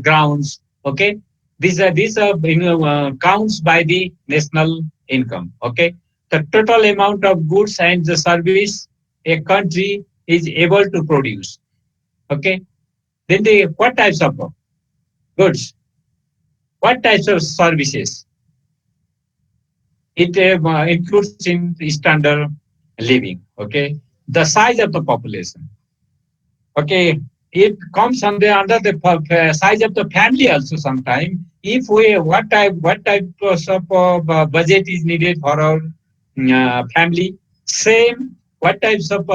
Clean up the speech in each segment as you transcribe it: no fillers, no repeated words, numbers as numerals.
grounds. Okay, these are counts by the national income. Okay, the total amount of goods and the service a country is able to produce. Okay, then the what types of goods, what types of services it includes in standard living. Okay, the size of the population. Okay, it comes under the size of the family also. Sometime if we what type of budget is needed for our family, same what types of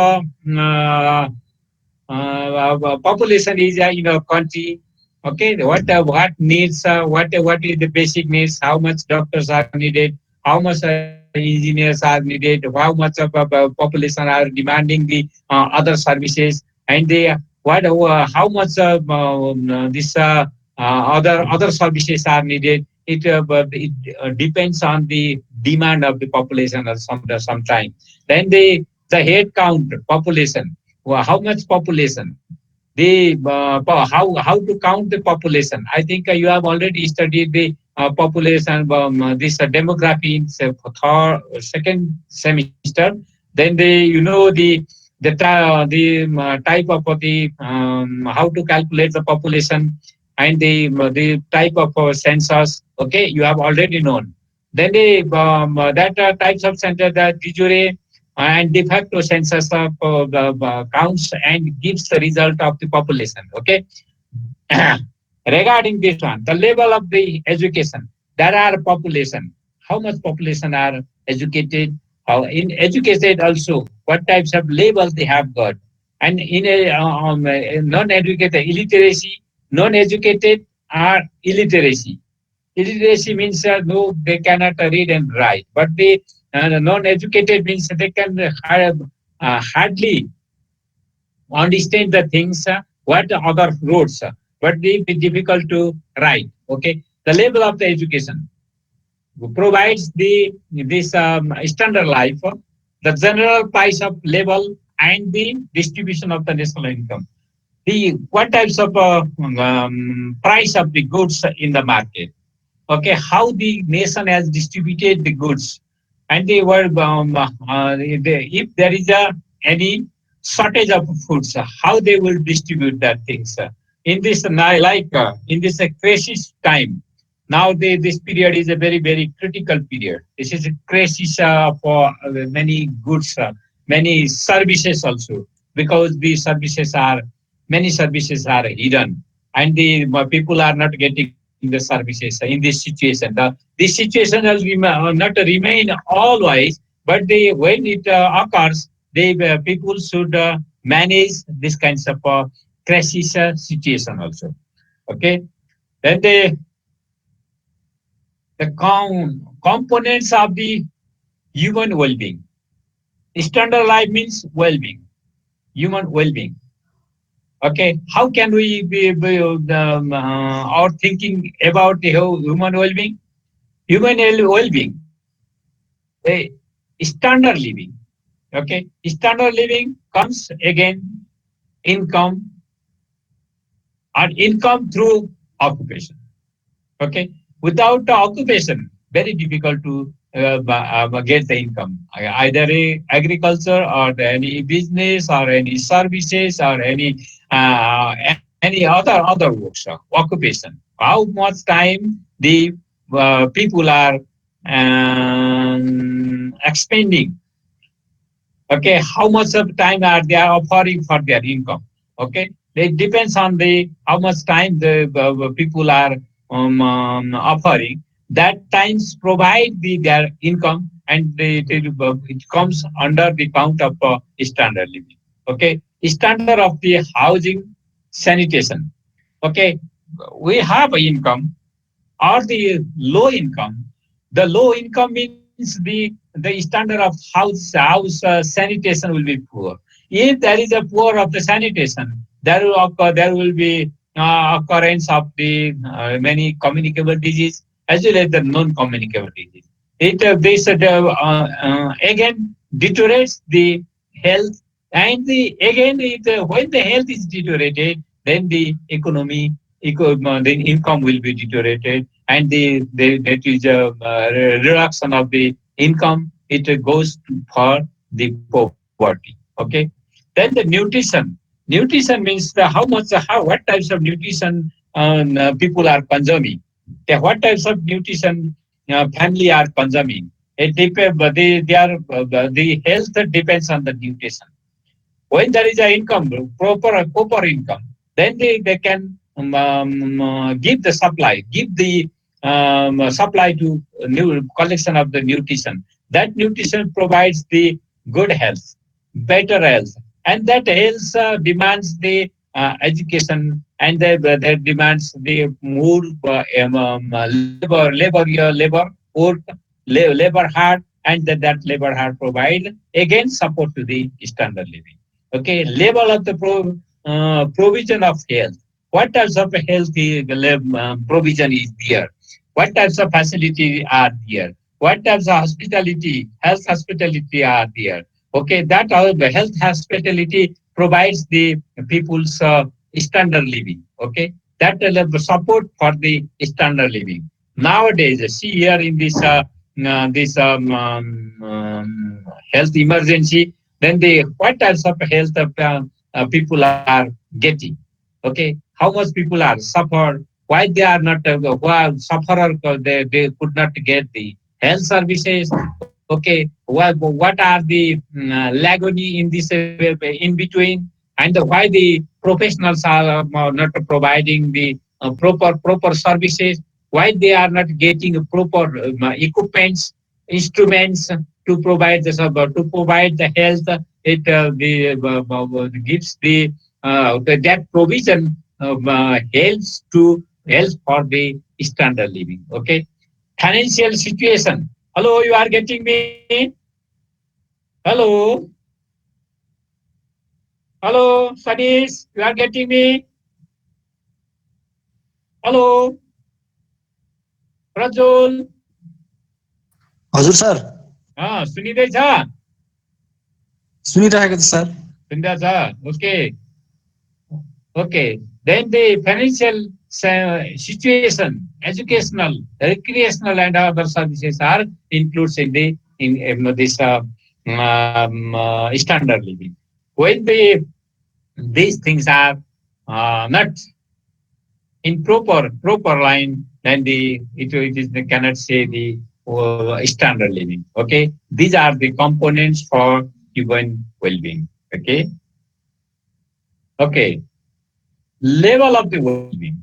population is in our country. Okay, what needs, what is the basic needs, how much doctors are needed, how much engineers are needed, how much of population are demanding the other services, and they how much this other services are needed. It depends on the demand of the population at some time. Then the head count population, how much population, how to count the population. I think you have already studied the population, this demography in second semester. Then the type of the how to calculate the population, and the type of census. Okay, you have already known. Then that types of census, that de jure and de facto census of counts and gives the result of the population. Okay. Regarding this one, the level of the education, there are population. How much population are educated? How in educated also? What types of labels they have got? And in a non-educated, illiteracy, non-educated are illiteracy. Illiteracy means no, they cannot read and write. But the non-educated means they can hardly understand the things, what other roads, but they be difficult to write. Okay, the level of the education provides the this standard life, the general price of level, and the distribution of the national income. The what types of price of the goods in the market. Okay, how the nation has distributed the goods, and they were if there is any shortage of foods, how they will distribute that things. In this in this crisis time, now this period is a very critical period. This is a crisis for many goods, many services also, because these services are many services are hidden, and the people are not getting the services in this situation. This situation will not remain always, but when it occurs, people should manage this kinds of crisis situation also. Okay, then the components of the human well-being. Standard life means well-being, human well-being. Okay, how can we be our thinking about the human well-being? Human well-being, the standard living. Okay, standard living comes again income, and income through occupation. Okay, without the occupation, very difficult to get the income. Either agriculture or any business or any services or any other works, occupation. How much time the people are expending. Okay, how much of time are they offering for their income? Okay, it depends on the how much time the people are offering. That times provide their income, and it comes under the count of standard living. Okay, standard of the housing, sanitation. Okay, we have a income or the low income. The low income means the standard of house sanitation will be poor. If there is a poor of the sanitation, there will be occurrence of the many communicable disease as well as the non-communicable disease. It this again deteriorates the health, and the again when the health is deteriorated, then the economy the income will be deteriorated, and that is a reduction of the income. It goes for the poverty. Okay. Then the nutrition means how much, what types of nutrition people are consuming. Okay, what types of nutrition family are consuming. But they are the health depends on the nutrition. When there is a income, proper income, then they can give the supply, give the supply to new collection of the nutrition. That nutrition provides the good health, better health, and that health demands the education, and that demands the more labor work, labor hard, and that labor hard provide again support to the standard living. Okay, level of the provision of health. What types of health provision is there? What types of facility are there? What types of hospitality, health hospitality are there? Okay, that all the health hospitality provides the people's standard living. Okay, that support for the standard living. Nowadays, see here in this health emergency, then the what types of health people are getting. Okay, how much people are suffered, why they are not who are sufferer, they could not get the health services. Okay, what are the lagony in this in between, and why the professionals are not providing the proper services, why they are not getting proper equipments, instruments to provide to provide the health. It gives that provision helps to help for the standard living. Okay, financial situation. Hello, you are getting me? Hello, hello, Sadish, you are getting me? Hello, Rajul. हजुर sir सुनिँदैछ? सुनिरहेको छ sir सुन्दैछ? Okay. Okay. Then the financial situation, educational, recreational, and other services are included in this standard living. When these things are not in proper line, then it is they cannot say the standard living. Okay, these are the components for human well-being. Okay, okay. Level of the well-being.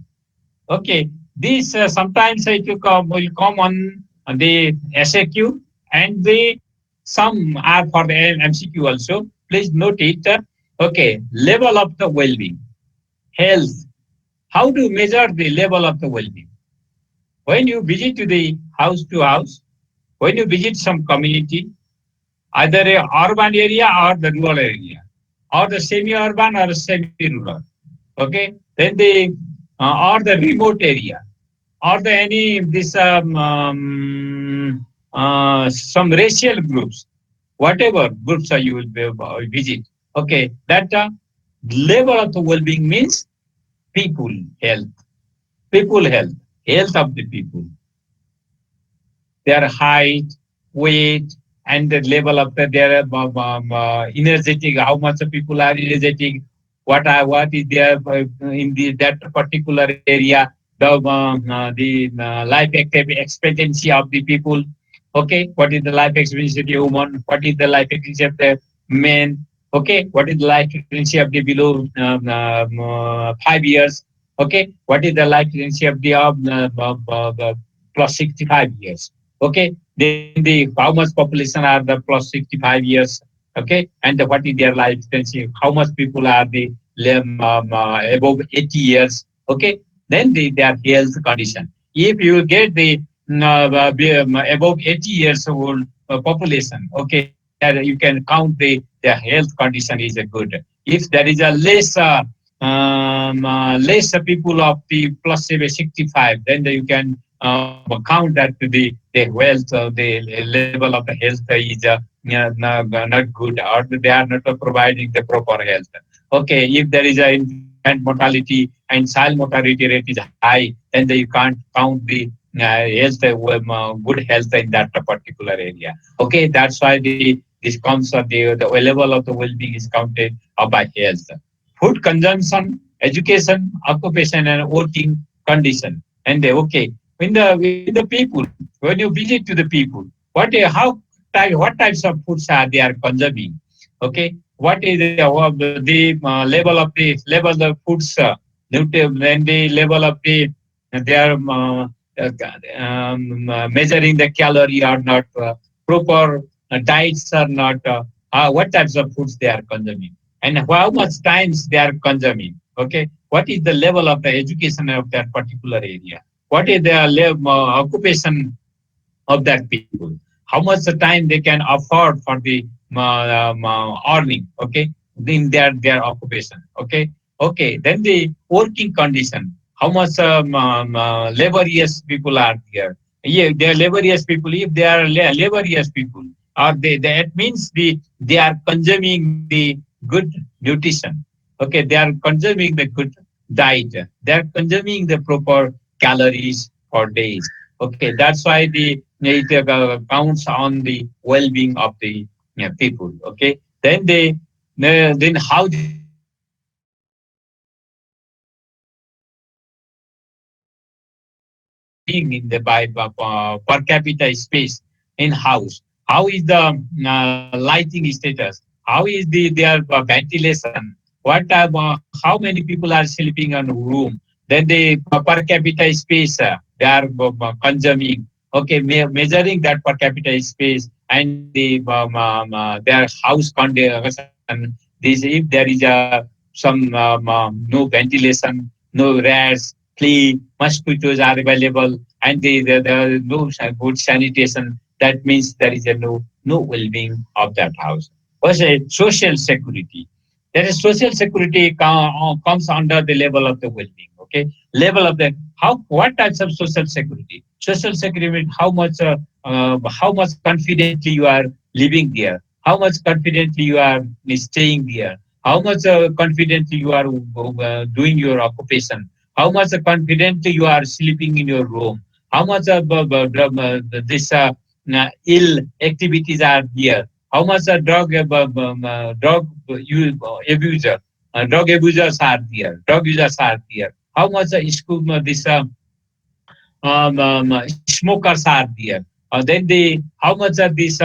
Okay, this sometimes will come on the SAQ, and the some are for the MCQ also. Please note it. Okay, level of the well-being, health. How to measure the level of the well-being? When you visit to the house to house, when you visit some community, either a urban area or the rural area, or the semi-urban or semi-rural. Okay, then the or the remote area, or the any this some racial groups, whatever groups are you will visit. Okay, that level of the well-being means people health, people health, health of the people, their height, weight, and the level of their energetic, how much people are energetic, what is there in that particular area, the life expectancy of the people. Okay, what is the life expectancy of the woman? What is the life expectancy of the men? Okay, what is the life expectancy of the below 5 years? Okay, what is the life expectancy of the plus 65 years? Okay, then the how much population are the plus 65 years? Okay, and what is their life expectancy? How much people are the above 80 years? Okay, then their health condition. If you get the above 80 years old population, okay, there you can count the health condition is a good. If there is a less people of the plus 65, then you can count that the wealth, the level of the health is not good, or they are not providing the proper health. Okay, if there is a infant mortality and child mortality rate is high, then you can't count the health, good health in that particular area. Okay, that's why this comes the level of the well-being is counted by health. Food consumption, education, occupation, and working condition. And okay, in the people, when you visit to the people, what types of foods are they are consuming? Okay, what is the level of foods, and the level of they are measuring the calorie or not, proper diets or not, what types of foods they are consuming, and how much times they are consuming. Okay, what is the level of the education of that particular area? What is the occupation of that people? How much the time they can afford for the earning? Okay, in their occupation. Okay, okay. Then the working condition. How much laborious people are there? Yeah, they are laborious people. If they are laborious people, or that means they are consuming the good nutrition. Okay, they are consuming the good diet. They are consuming the proper calories for days. Okay, that's why it counts on the well-being of the people. Okay, then how they are staying in the per capita space in house. How is the lighting status? How is their ventilation? How many people are sleeping in a room? Then the per capita space they are consuming. Okay, measuring that per capita space and their house condition. This, if there is some no ventilation, no rats, flea, mosquitoes are available, and the no good sanitation. That means there is a no well-being of that house. What's a social security? There is social security comes under the level of the well-being. Okay, level of the how what types of social security? Social security, how much confidently you are living there, how much confidently you are staying there, how much confidently you are doing your occupation, how much confidently you are sleeping in your room, how much this ill activities are there, how much drug abusers are there, drug users are there, how much school smokers are there. Then how much of this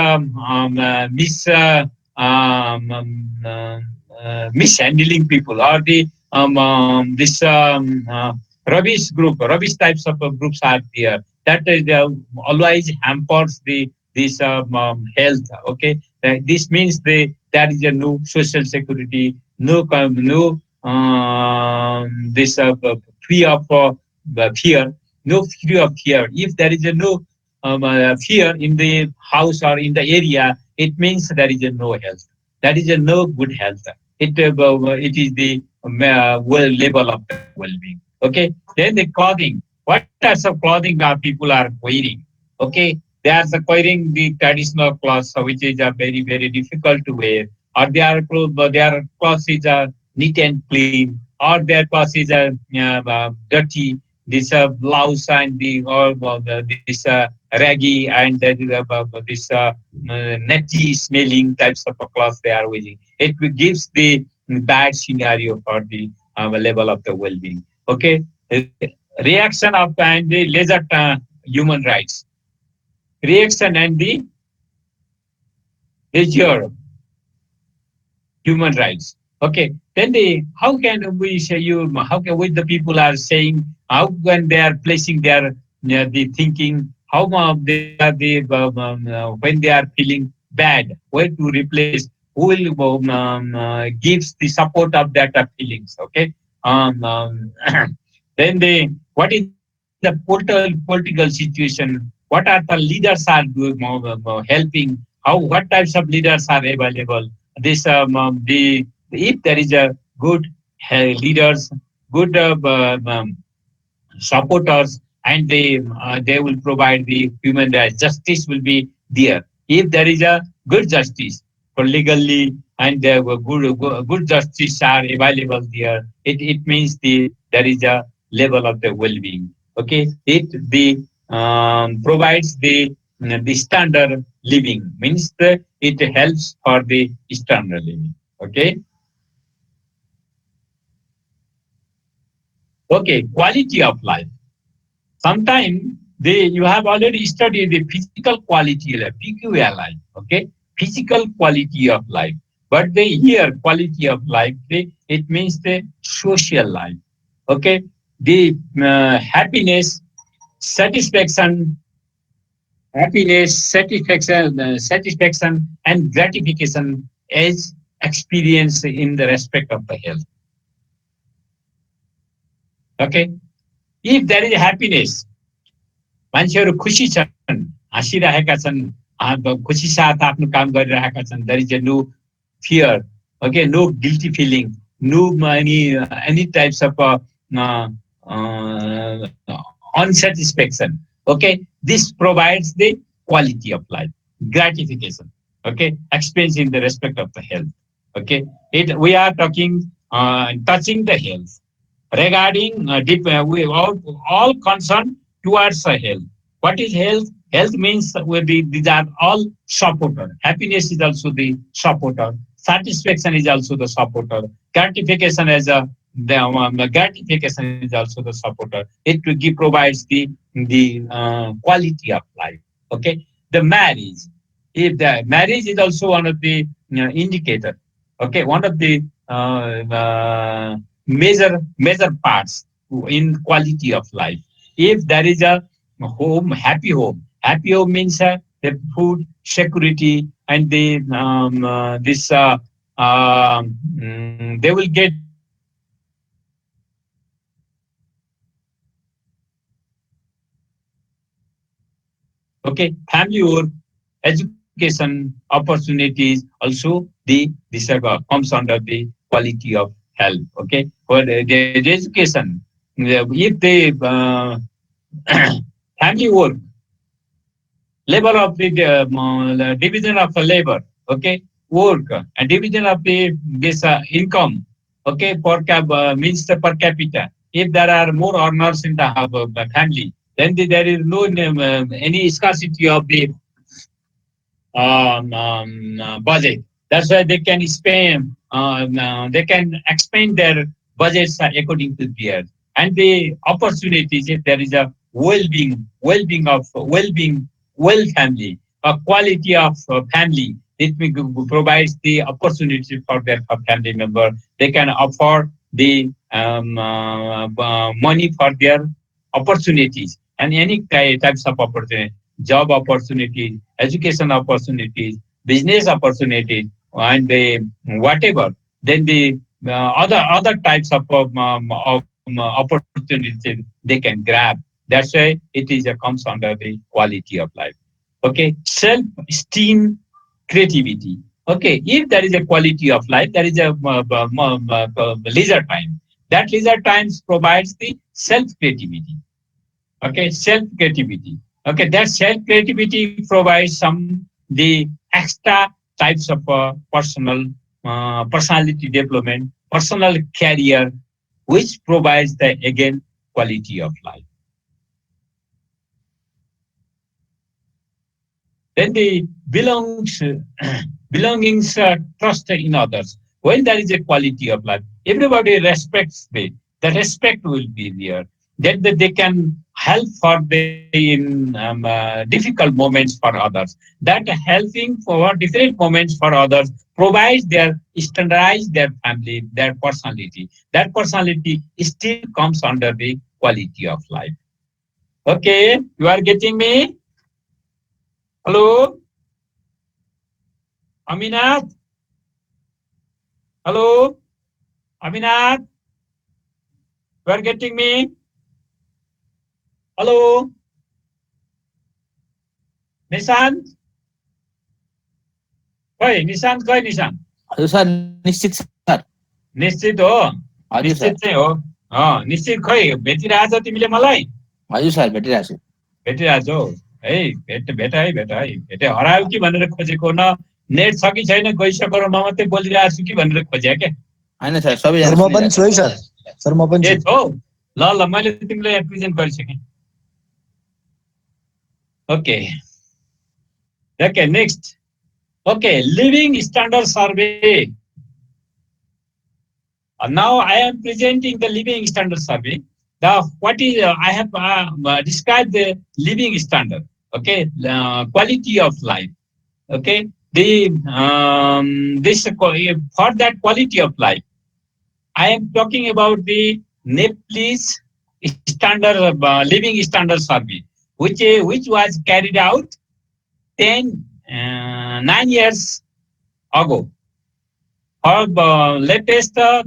mishandling people, or this rubbish types of groups are there. That always hampers this health. Okay, this means there is a no social security, no this fear fear, no fear of fear. If there is a no fear in the house or in the area, it means there is a no health. That is a no good health. It is the well level of the well-being. Okay. Then the clothing. What types of clothing are people are wearing? Okay. They are wearing the traditional clothes, which is very difficult to wear, or their clothes is neat and clean, or their clothes is dirty. This blouse and the or this raggy and this nutty smelling types of clothes they are wearing. It gives the bad scenario for the level of the well-being. Okay, reaction of and the leisure human rights, reaction and the leisure human rights. Okay, then how can we say how can we the people are saying, how when they are placing their the thinking, how they are when they are feeling bad, where to replace, who will gives the support of that feelings. Okay, then what is the political situation, what are the leaders are doing, helping, how what types of leaders are available, this if there is a good leaders, good supporters, and they will provide the human rights, justice will be there. If there is a good justice for legally, and good justice are available there, it means there is a level of the well-being. Okay, it provides the standard living, means that it helps for the standard living. Okay. Okay, quality of life. Sometimes you have already studied the physical quality of life, PQLI. Okay, physical quality of life. But here quality of life, it means the social life. Okay, the happiness, satisfaction, satisfaction and gratification is experienced in the respect of the health. Okay, if there is happiness, मान्छेहरू खुसी छन्, हाँसिरहेका छन्, खुसी साथ आफ्नो काम गरिरहेका छन्, there is no fear, okay, no guilty feeling, no any types of unsatisfaction. Okay, this provides the quality of life, gratification. Okay, experience in the respect of the health. Okay, we are talking touching the health regarding we all concerned towards health. What is health? Health means these are all supporter. Happiness is also the supporter. Satisfaction is also the supporter. Gratification as the gratification is also the supporter. It provides the quality of life. Okay, the marriage. If the marriage is also one of the indicator. Okay, one of the major parts in quality of life. If there is a home, happy home means the food security and the they will get okay family work, education opportunities. Also this comes under the quality of health. Okay, for the education, if the family work, labor of the division of the labor, okay, work and division of this income, okay, per cap means the per capita. If there are more earners in the family, then there is no any scarcity of the budget. That's why they can spend, they can expand their budgets according to their and the opportunities. If there is a well-being, well family, a quality of family, it provides the opportunity for their family member. They can afford the money for their opportunities and any types of opportunity, job opportunities, education opportunities, business opportunities, and the whatever. Then the other types of opportunities they can grab. That's why it is comes under the quality of life. Okay, self-esteem, creativity. Okay, if there is a quality of life, there is a leisure time. That leisure times provides the self-creativity. Okay, self-creativity. Okay, that self-creativity provides some the extra types of personality development, personal career, which provides the again quality of life. Then the belongings, trust in others. When there is a quality of life, everybody respects the respect will be there. Then they can help for the difficult moments for others. That helping for different moments for others provides their standardize their family, their personality. That personality still comes under the quality of life. Okay, you are getting me? Hello, Aminath? Hello, Aminath? You are getting me? Hello, Nishant? Koi, Nishant, koi Nishant? हजुर sir निश्चित sir निश्चित हो? हजुर निश्चित sir चाहिँ हो? निश्चित खै भेटिरहेछ तिमीले मलाई? हजुर सर भेटिरहेको छु भेटिरहेछौ है? भेट है भेटे हरायो कि भनेर खोजेको, न नेट छ कि छैन गइसक्यो र म मात्रै बोलिरहेको छु कि भनेर खोज्या के? होइन सर सबैजना म पनि छु है सर। सर म पनि ए छु। छौ ल ल मैले तिमीलाई प्रेजेन्ट गरिसकेँ okay okay next okay living standard survey now I am presenting the living standard survey. The what is I have described the living standard. Okay, quality of life. Okay, the this for that quality of life, I am talking about the Nepalese standard living standard survey, which was carried out 9 years ago. Or latest the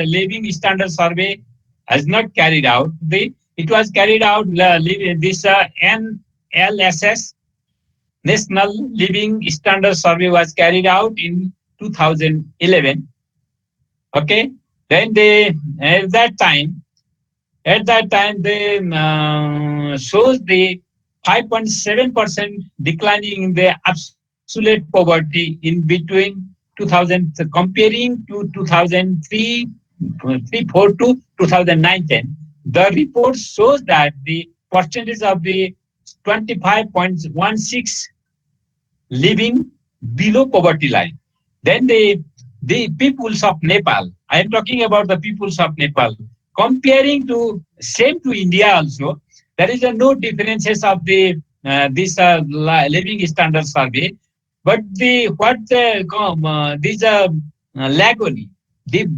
living standard survey has not carried out. It was carried out this NLSS National Living Standard Survey was carried out in 2011. Okay, then they at that time they shows the 5.7% declining in the absolute poverty in between 2000 comparing to 2003-4 to 2009-10. The report shows that the percentage of the 25.16 living below poverty line. Then the peoples of Nepal, I am talking about the peoples of Nepal, comparing to same to India also, there is no differences of the this living standard survey. But these lag only. The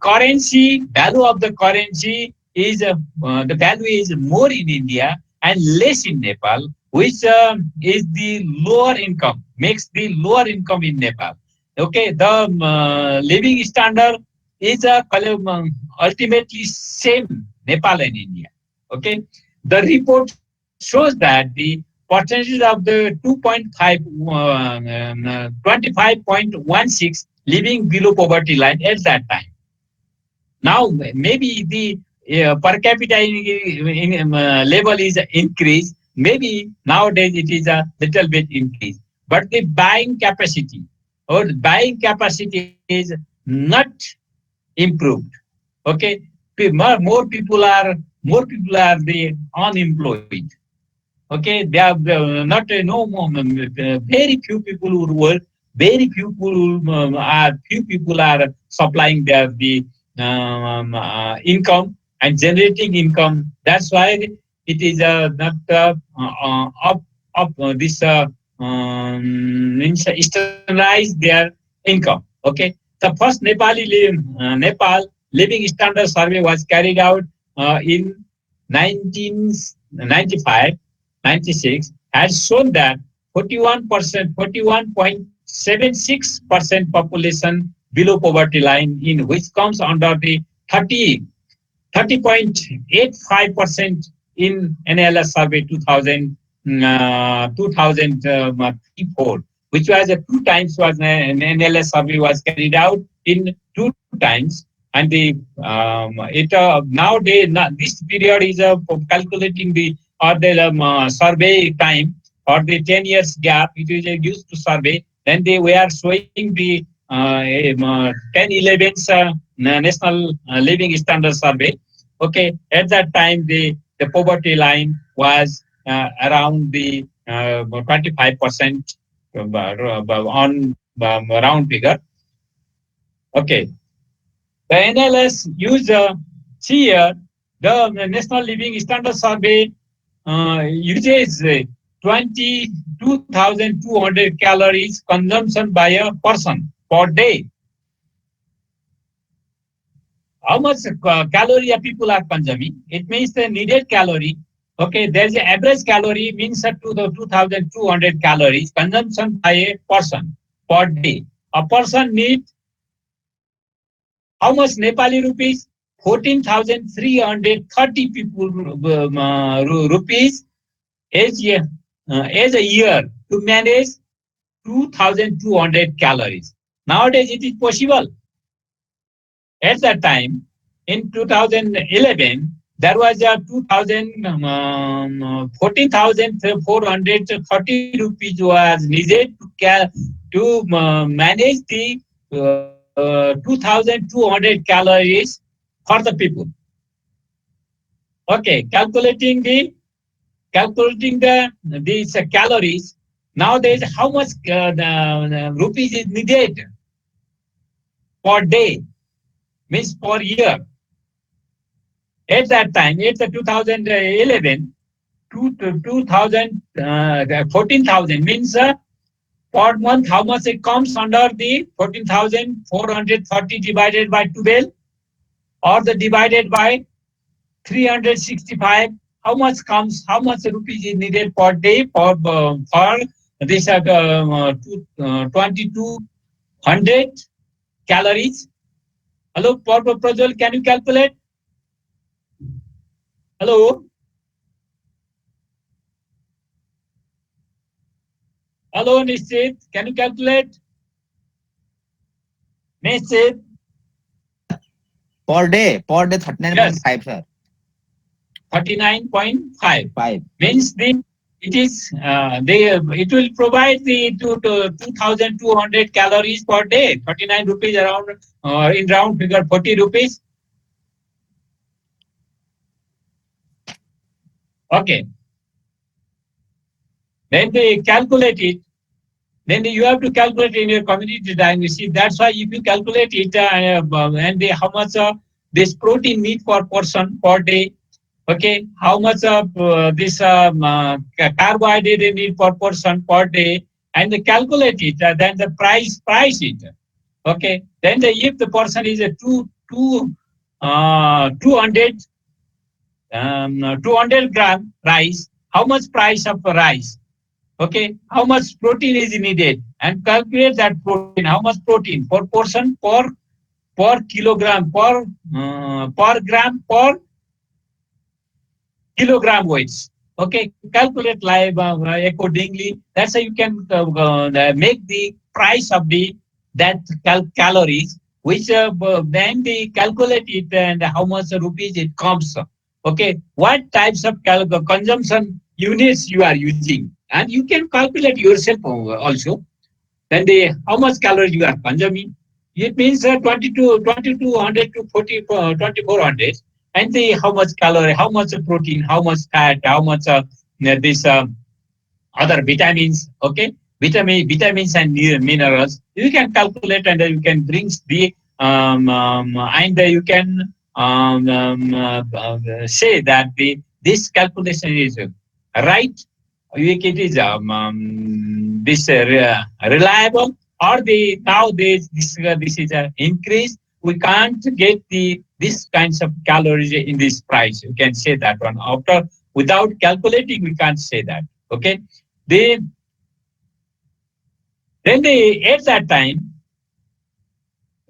currency value of the currency is the value is more in India and less in Nepal, which is the lower income, makes the lower income in Nepal. Okay, the living standard is ultimately same Nepal and India. Okay, the report shows that the percentage of the 25.16 living below poverty line at that time. Now maybe the per capita level is increased. Maybe nowadays it is a little bit increased, but the buying capacity is not improved. Okay, more people are the unemployed. Okay, they are not no more. Very few people who work. Very few people are supplying their the income and generating income. That's why it is not up this standardize their income. Okay, the first Nepal living standard survey was carried out in 1995. 96 has shown that 41.76% population below poverty line, in which comes under the 30.85% in NLS survey 2004, which was 2 times was an NLS survey was carried out in 2 times. And the nowadays this period is calculating the or the survey time or the 10 years gap, it is used to survey. Then we are showing the 10-11 national living standard survey. Okay, at that time the poverty line was around the 25% on round figure. Okay, the NLS used here the National Living Standard Survey uses 22,200 calories consumption by a person per day. How much calorie people are consuming? It means the needed calorie. Okay, there's an average calorie means to the 2,200 calories consumption by a person per day. A person needs how much Nepali rupees? 14,330 people rupees as a year to manage 2,200 calories. Nowadays it is possible. At that time, in 2011, there was a 14,430 rupees was needed to manage the 2,200 calories for the people. Okay, calculating these calories. Nowadays, how much the rupees is needed per day, means per year. At that time, at the 2011, 14,000 means per month, how much it comes under the 14,430 divided by 12 or the divided by 365. How much comes? How much rupees is needed per day for this 2,200 calories? Hello, Prajwal, can you calculate? Hello? Hello, Nishit, can you calculate? Nishit? Per day 39.5, sir. 39.5 5. means it will provide the 2,200 calories per day, 39 rupees around, in round figure 40 rupees. Okay. Then they calculate it. Then you have to calculate in your community design. You see, that's why if you calculate it and how much this protein need per person per day. Okay, how much of this carbohydrate they need per person per day, and they calculate it. Then the price it. Okay, then if the person is a 200 gram rice, how much price of rice? Okay, how much protein is needed, and calculate that protein. How much protein per person per kilogram per gram per kilogram weights. Okay, calculate live accordingly. That's how you can make the price of that calories, which then they calculate it and how much rupees it comes. Okay, what types of consumption units you are using, and you can calculate yourself also. Then how much calories you are consuming. It means 2200 to 2400. And how much calorie, how much protein, how much fat, how much this other vitamins. Okay, vitamins and minerals. You can calculate and you can bring the and you can say that this calculation is right. It is this reliable, or nowadays this is increased. We can't get this kinds of calories in this price. You can say that one. After, without calculating, we can't say that. Okay. Then at that time,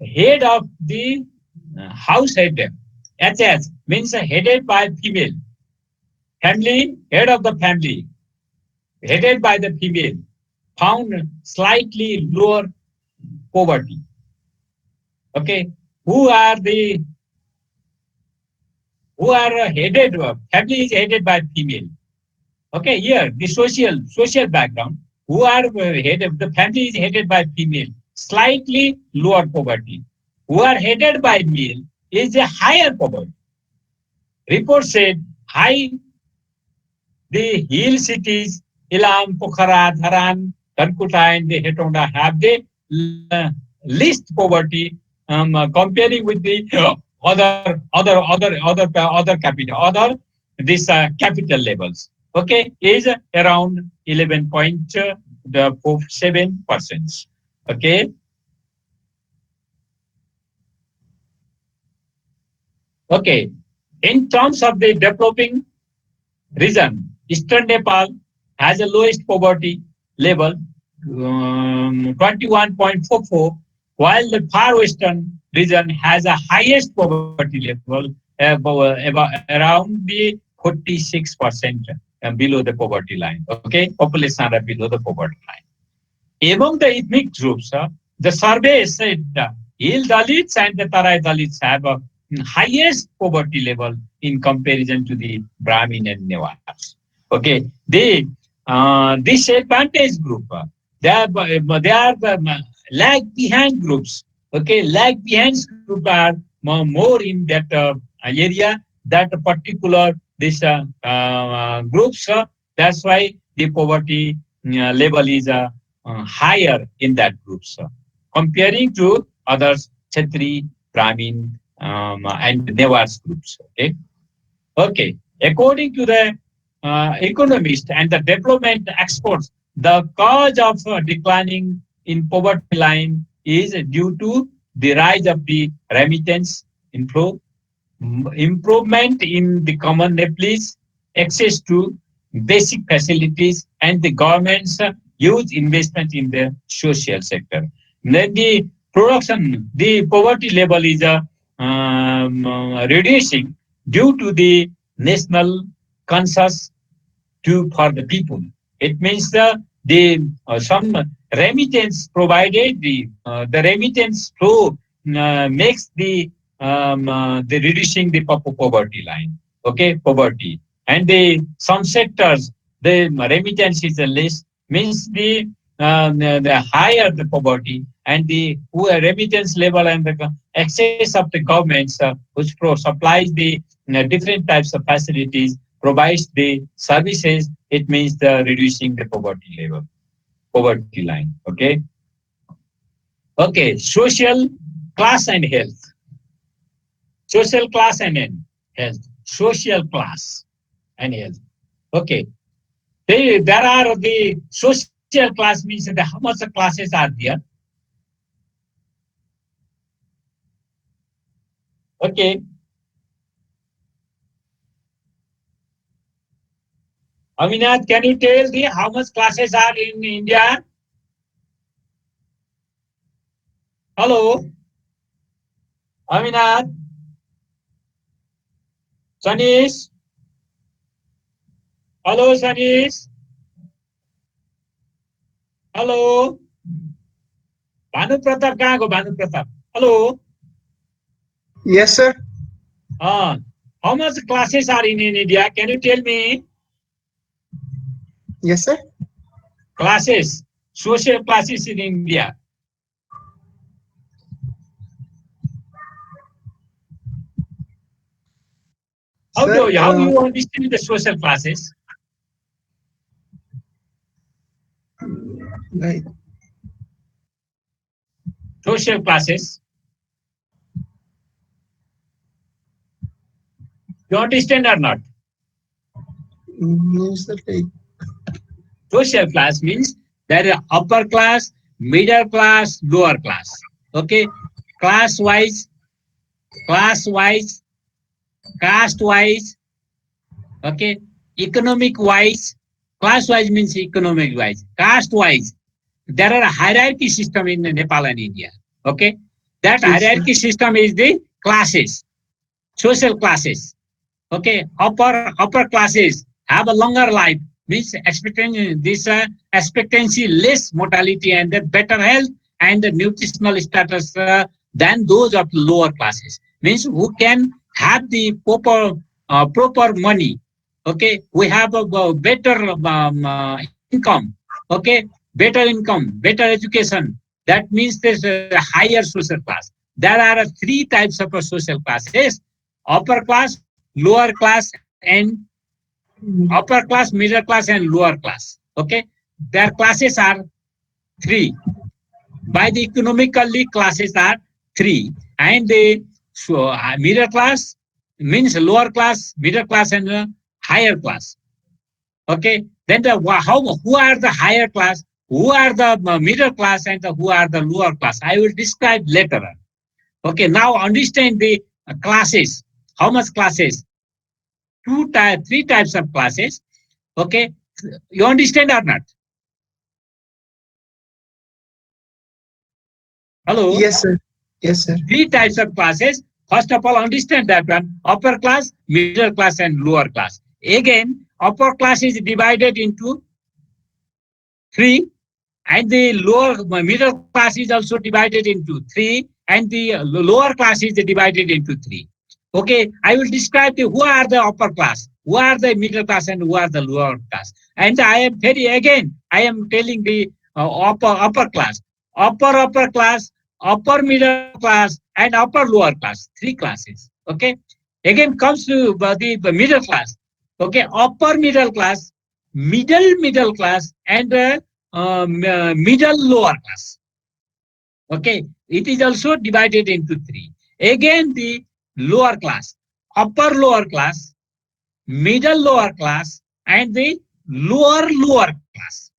head of the house head, HS, means headed by female. Family, head of the family, headed by the female, found slightly lower poverty. Okay. Who are headed, family is headed by female. Okay, here the social background, who are headed, the family is headed by female, slightly lower poverty. Who are headed by male is a higher poverty. Report said the hill cities, Ilam, Pokhara, Dharan, Kankuta, and the Hetonda have the least poverty comparing with the other capital levels. Okay, is around 11.47%. Okay. Okay. In terms of the developing region, Eastern Nepal has the lowest poverty level, 21.44, while the far western region has a highest poverty level, around the 46% below the poverty line. Okay, population are below the poverty line. Among the ethnic groups, the survey said the Hill Dalits and the Tarai Dalits have a highest poverty level in comparison to the Brahmin and Nevas. Okay, this advantage group, they are lag behind groups. Okay, lag behind group are more in that area, that particular this groups. That's why the poverty level is higher in that groups comparing to others, Kshatri, Brahmin, and Nevars groups. Okay. Okay. According to the economist and the development experts, the cause of declining in poverty line is due to the rise of the remittance inflow, improvement in the common Nepalese, access to basic facilities, and the government's huge investment in the social sector. Then the production, the poverty level is reducing due to the national conscious to for the people. It means the some remittance provided the remittance flow makes the reducing the poverty line. Okay, poverty and the some sectors the remittance is less means the higher the poverty and the remittance level and the excess of the governments which supplies the different types of facilities provides the services, it means the reducing the poverty level, poverty line. Okay. Okay. Social class and health. Social class and health. Social class and health. Okay. There are the social class means that how much classes are there. Okay. Aminath, can you tell me how much classes are in India? Hello, Aminath, Sanish. Hello, Sanish. Hello. Bhanu Pratap, कहाँ गयो Bhanu Pratap? Hello. Yes, sir. How much classes are in India? Can you tell me? Yes, sir. Classes, social classes in India. How Sir, you understand the social classes? Right. Social classes. You understand or not? No, sir. Like, Social class means there is upper class, middle class, lower class. Okay, class wise, caste wise. Okay, economic wise, class wise means economic wise, caste wise. There are a hierarchy system in Nepal and India. Okay, that Yes, sir. hierarchy system is the classes, social classes. Okay, upper classes have a longer life, means expecting this expectancy, less mortality, and the better health and the nutritional status than those of lower classes. Means who can have the proper money. Okay, we have a better income. Okay, better income, better education. That means there's a higher social class. There are three types of social classes: upper class, lower class, and upper class, middle class, and lower class. Okay, their classes are three. By the economically, classes are three, and the middle class means lower class, middle class, and higher class. Okay, then who are the higher class, who are the middle class, and who are the lower class? I will describe later on. Okay, now understand the classes. How much classes? Three types of classes. Okay, you understand or not? Hello. Yes, sir. Yes, sir. Three types of classes. First of all, understand that one: upper class, middle class, and lower class. Again, upper class is divided into three, and the middle class is also divided into three, and the lower class is divided into three. Okay, I will describe who are the upper class, who are the middle class, and who are the lower class. And I am telling the upper class, upper class, upper middle class, and upper lower class, three classes. Okay. Again comes to the middle class. Okay, upper middle class, middle class, and middle lower class. Okay, it is also divided into three. Again, the lower class, upper lower class, middle lower class, and the lower class.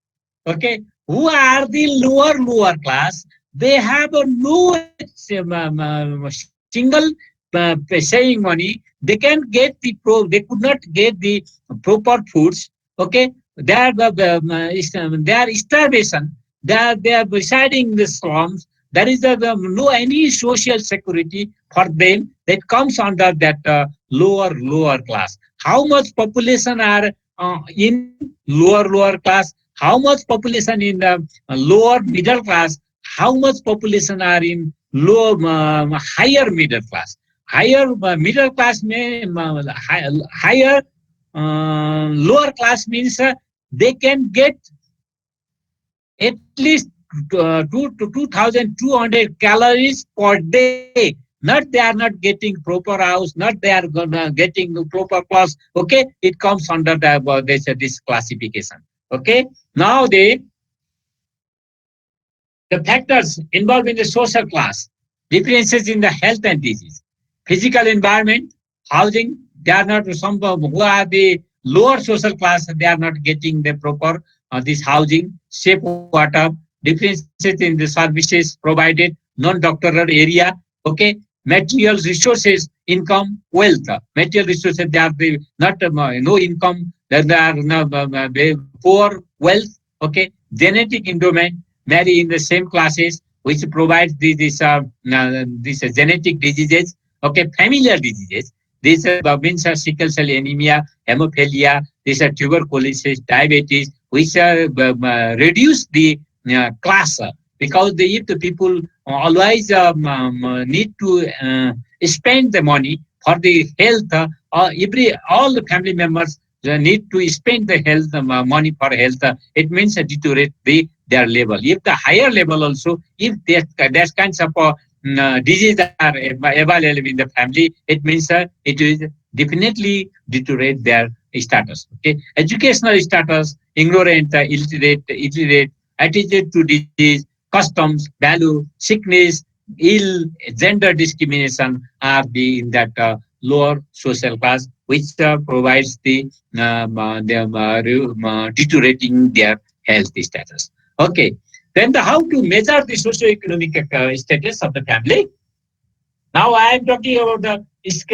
Okay, who are the lower class? They have a no single saving money. They can get the they could not get the proper foods. Okay, they are starvation. They are residing in the slums. There is no any social security for them that comes under that lower class. How much population are in lower class? How much population in the lower middle class? How much population are in higher middle class? Higher middle class higher lower class means they can get at least 2,200 calories per day. Not they are not getting proper house, not they are gonna getting proper class. Okay, it comes under this classification. Okay, now the factors involved in the social class, differences in the health and disease, physical environment, housing. They are not some who are the lower social class. They are not getting the proper this housing, safe water, differences in the services provided, non-doctoral area. Okay, material resources, income, wealth. Material resources they are the not no income. Then they are poor wealth. Okay, genetic endowment, marry in the same classes, which provides these genetic diseases, okay, familiar diseases. These means sickle cell anemia, hemophilia, these are tuberculosis, diabetes, which reduce the class because if the people always need to spend the money for the health, all the family members need to spend the health money for health. It means deteriorate their level. If the higher level also, if there's kinds of disease are available in the family, it means it is definitely deteriorate their status. Okay, educational status, ignorant, illiterate, attitude to disease, customs, value, sickness, ill, gender discrimination are in that lower social class, which provides deteriorating their health status. Okay, then how to measure the socio-economic status of the family. Now I am talking about this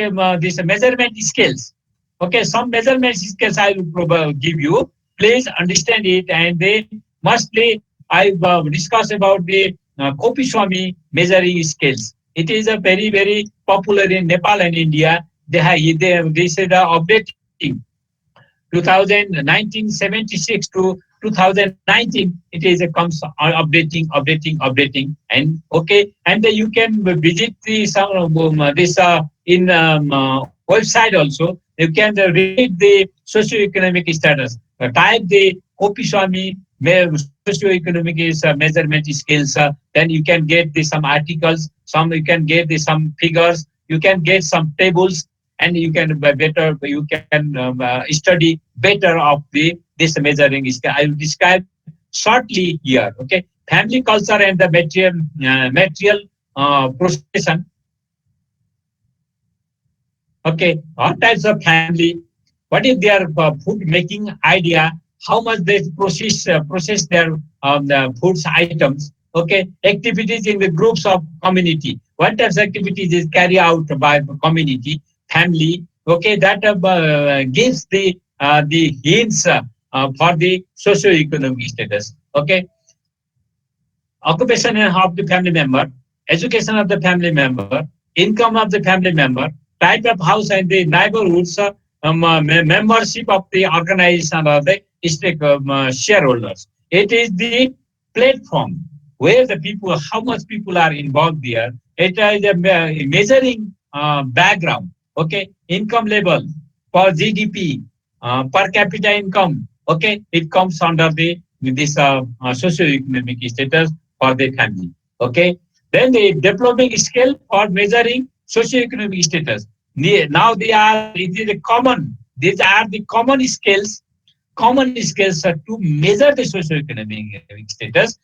measurement scales. Okay, some measurement scales I will give you. Please understand it, and they mostly I discuss about the Kopiswamy measuring scales. It is a very popular in Nepal and India. They say the updating 1976 to 2019. It is a comes updating, and okay, and you can visit the this in website also. You can read the socioeconomic status. Type the Kopiswamy socioeconomic measurement skills. Then you can get some articles. You can get some figures. You can get some tables, and you can study better of this measuring scale. I will describe shortly here. Okay, family culture and the material procession. Okay, all types of family. What is their food making idea? How much they process their foods items? Okay, activities in the groups of community. What types of activities is carried out by the community, family? Okay, that gives the hints for the socio-economic status. Okay, occupation of the family member, education of the family member, income of the family member, type of house and the neighborhoods, membership of the organization of the shareholders. It is the platform where the people, how much people are involved there. It is a measuring background. Okay, income level for GDP, per capita income. Okay, it comes under this socio-economic status for the family. Okay, Then the developing scale for measuring socioeconomic status. Now it is a common. These are the common scales. Common scales are to measure the socioeconomic status.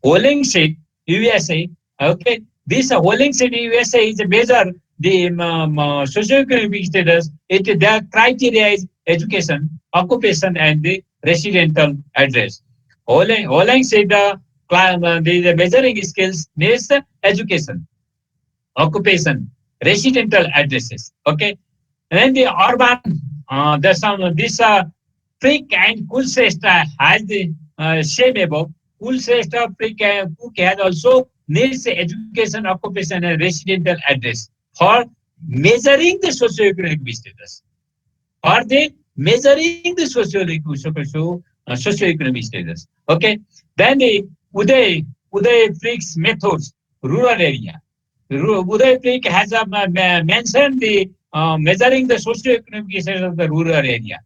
Hollingshead, USA. Okay, this Hollingshead, USA is a measure the socioeconomic status. Their criteria is education, occupation, and the residential address. Hollingshead, the measuring skills means education, occupation, residential addresses. Okay, and then the urban, there's some this Frick and Kulshrestha has the same above. Kulshrestha, Frick, and Cook has also needs education, occupation, and residential address for measuring the socioeconomic status. For the measuring the socioeconomic status. Okay, then the Uday Frick's methods, rural area. Uday Frick has mentioned the measuring the socioeconomic status of the rural area.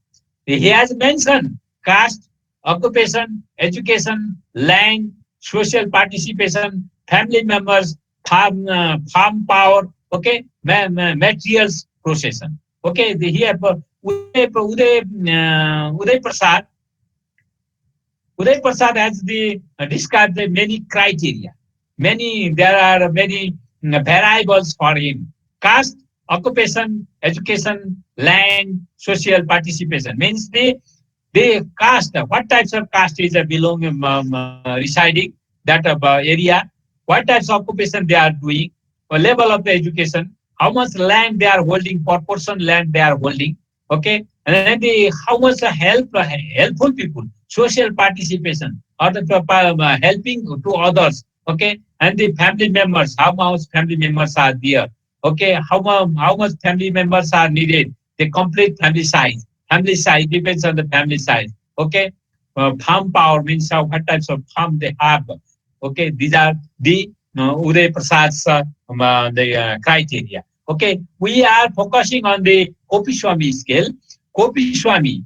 He has mentioned caste, occupation, education, land, social participation, family members, farm power, okay, materials procession. Okay, here Uday Prasad has described the many criteria. There are many variables for him. Caste, occupation, education, land, social participation. Means the caste, what types of caste is residing that area, what types of occupation they are doing, level of the education, how much land they are holding, proportion land they are holding, okay, and then how much helpful people, social participation, or the helping to others, okay, and the family members, how much family members are there, okay, how much family members are needed, the complete family size. Family size depends on the family size. Okay, farm power means what types of farm they have. Okay, these are the Uday Prasad's criteria. Okay, we are focusing on the Kopiswamy scale. Kopiswamy,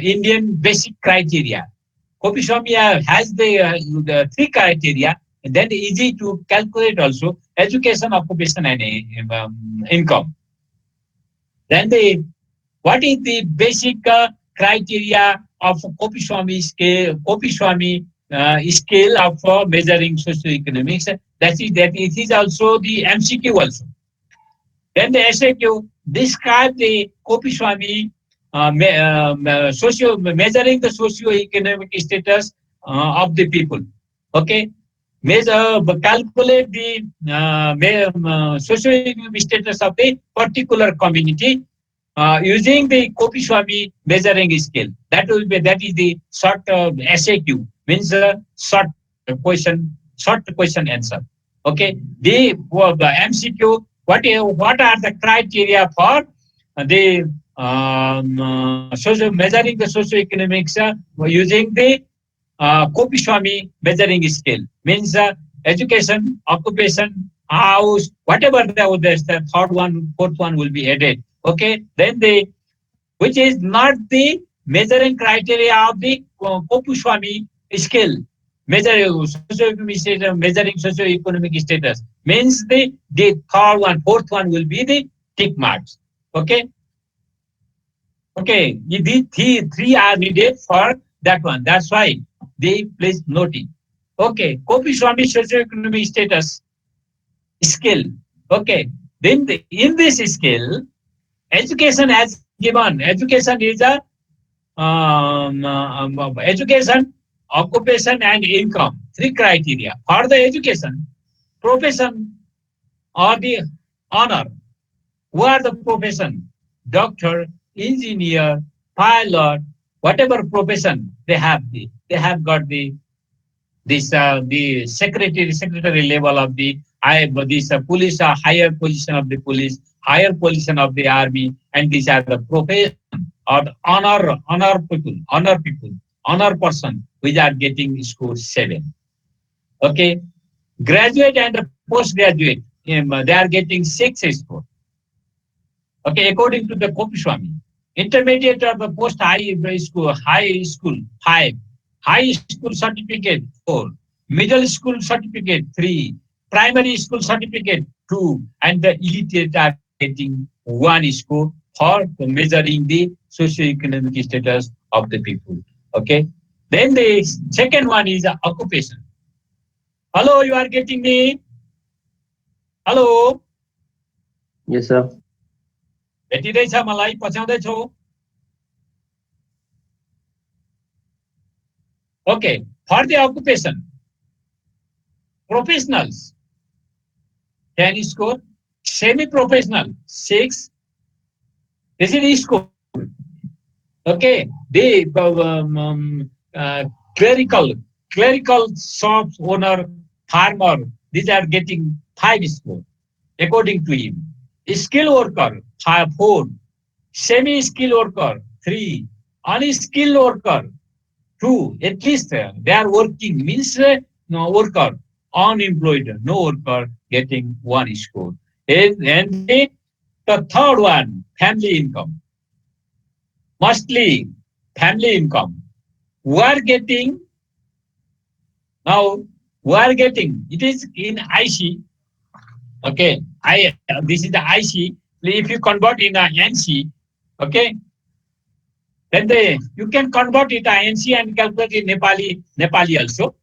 Indian basic criteria. Kopiswamy has the three criteria, and then easy to calculate also: education, occupation, and income. Then what is the basic criteria of Kopiswamy scale? Kopiswamy scale of measuring socioeconomics. That it is also the MCQ also. Then the SAQ describe the Kopiswamy measuring the socio-economic status of the people. Okay, calculate the socio-economic status of a particular community using the Kopiswamy measuring scale. That is the short SAQ, means short question answer. Okay, the MCQ. What are the criteria for the measuring the socioeconomics using the Kopiswamy measuring scale? Means education, occupation, house, whatever the third one, fourth one will be added. Okay, then which is not the measuring criteria of the Kopiswamy scale. Measuring socioeconomic status means the third one, fourth one will be the tick marks. Okay. Okay, these three are needed for that one. That's why they please note it. Okay, Kopiswamy socioeconomic status scale. Okay, then in this scale, education has given. Education is a education, occupation, and income. Three criteria for the education, profession, or the honor. Who are the profession? Doctor, engineer, pilot, whatever profession they have got the secretary level of the police, higher position of the police, higher position of the army, and these are the profession or honor person which are getting score 7. Okay, graduate and postgraduate, they are getting 6 score. Okay, according to the Kopiswamy. Intermediate or the post high school 5, high school certificate 4, middle school certificate 3, primary school certificate 2, and the illiterate are getting 1 score for measuring the socio-economic status of the people. Okay. Then the second one is occupation. Hello, you are getting me? Hello. Yes, sir. भेटिँदैछ मलाई पछ्याउँदैछौ? Okay, for the occupation, professionals 10 score, semi-professional 6. This is score. Okay, the clerical shop owner, farmer, these are getting 5 score according to him. Skill worker 4, semi-skilled worker 3, unskilled worker 2. At least they are working, means no worker, unemployed, no worker getting 1 score. And the third one, family income. Mostly family income. We are getting, now we are getting, it is in IC. Okay, this is the IC. If you convert in a NC, okay, then you can convert it to NC and calculate in Nepali also.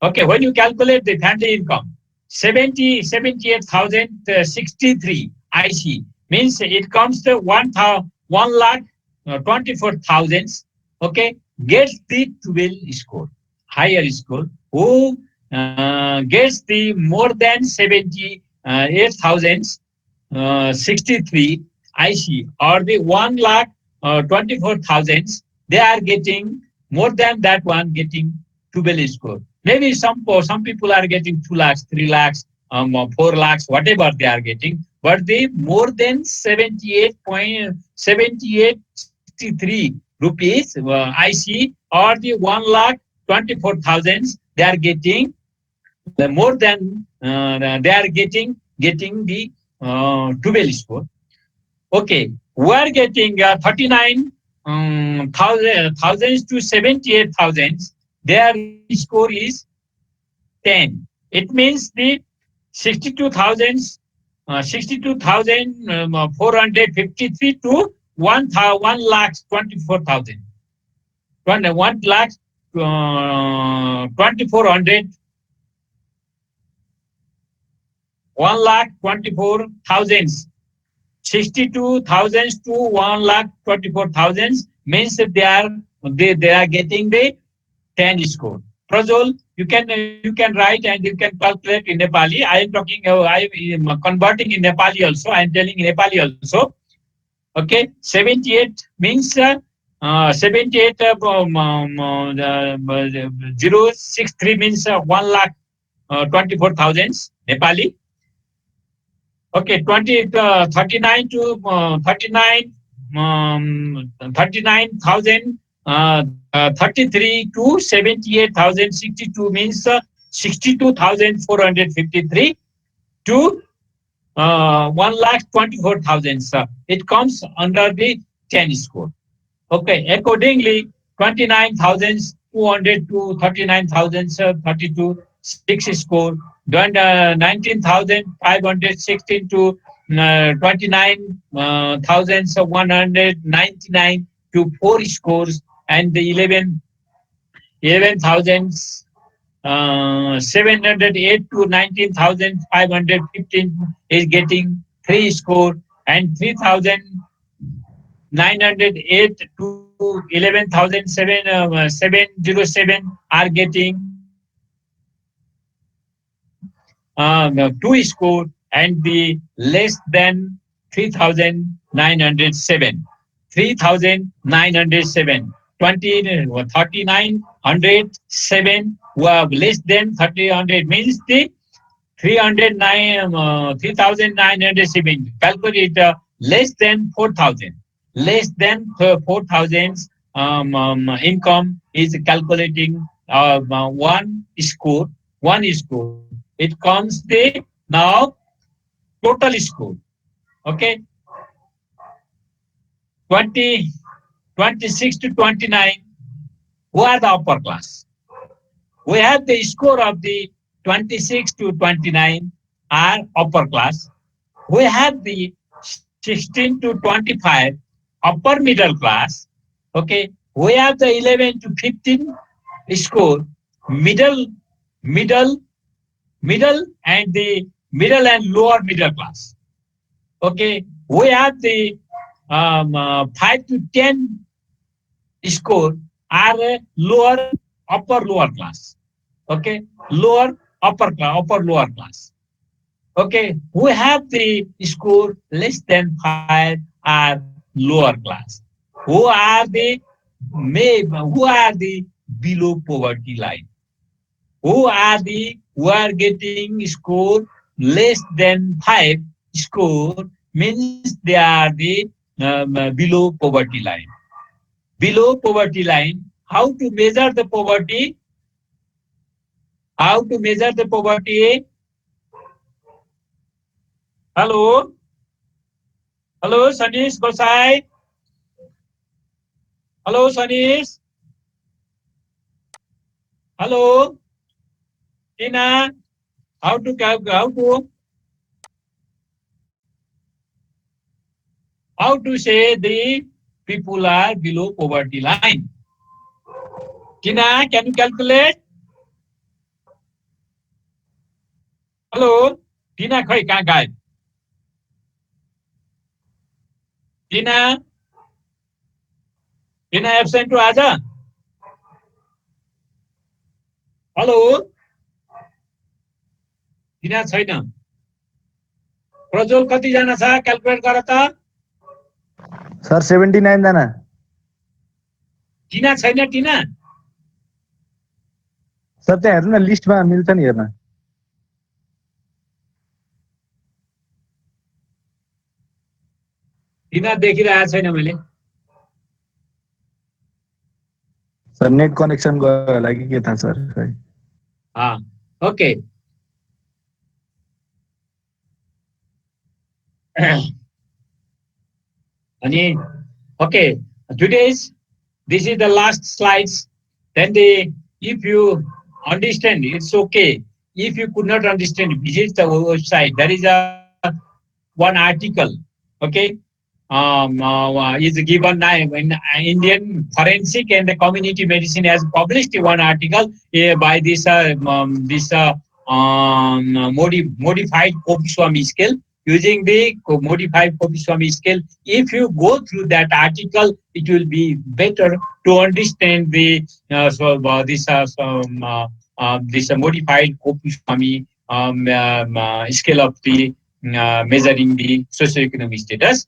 Okay, when you calculate the family income, 78,063 IC means it comes to 1,24,000. Okay, gets the 12 score, higher score. Who gets the more than 78,063 IC or the 1,24,000, they are getting more than that one, getting 12 score. Maybe some people are getting 2 lakhs, 3 lakhs, 4 lakhs, whatever they are getting, but they more than 78.7863 rupees IC or the 1,24,000, they are getting the more than they are getting the 12 score. Okay, we are getting 39,000 to 78,000. Their score is 10. It means the 62,453 to 1,24,000. 1,24,000. 1,24,000. 62,000 to 1,24,000 means that they are getting the 10 score. Prajol, you can write and you can calculate in Nepali. I am talking. I am converting in Nepali also. I am telling in Nepali also. Okay, 78 means 78 063 means 1,24,000 Nepali. Okay, 39 to 39,000. 33 to 78,062 means 62,453 to 1,24,000. It comes under the 10 score. Okay, accordingly, 29,200 to 39,032 6 score. Then 19,516 to 29,199 to 4 scores, and the 11,708 to 19,515 is getting 3 score, and 3,908 to 11,707 are getting 2 score, and the less than 3,907. 3,907. 3,907 were less than 300 means the 3,907. Calculate less than 4,000. Less than 4,000 income is calculating 1 score. 1 score. It comes the now total score. Okay. 26 to 29, who are the upper class? We have the score of the 26 to 29 are upper class. We have the 16 to 25 upper middle class. Okay. We have the 11 to 15 score middle, and the middle and lower middle class. Okay. We have the 5 to 10 score are upper lower class. Okay. Upper lower class. Okay. We have the score less than 5 are lower class. Who are the below poverty line? Who are getting score less than 5 score means they are the below poverty line. Below poverty line, how to measure the poverty? How to measure the poverty? Hello? Hello, Sanish Gosai? Hello, Sanish? Hello? Tina? How to say the people are below poverty line? Tina, can you calculate? Hello? Tina, khoi kahan gaib? Tina? Tina absent to aja? Hello? Tina छैन. प्रज्वल कति जना छ calculate गर त. Sir 79 जना. टिना छैन टिना? सर त्यहाँ हेर्नु न लिस्टमा मिल्छ नि हेर्न. टिना देखिरहेको छैन मैले. सर नेट कनेक्सन गयो होला कि के थाहा sir. Okay. Okay, this is the last slides. Then if you understand, it's okay. If you could not understand, visit the website. There is one article, okay, is given now in Indian Forensic and the Community Medicine has published one article by this modified Kopiswamy scale. Using the modified Kopiswamy scale, if you go through that article, it will be better to understand the this modified Kopiswamy scale of the measuring the socioeconomic status.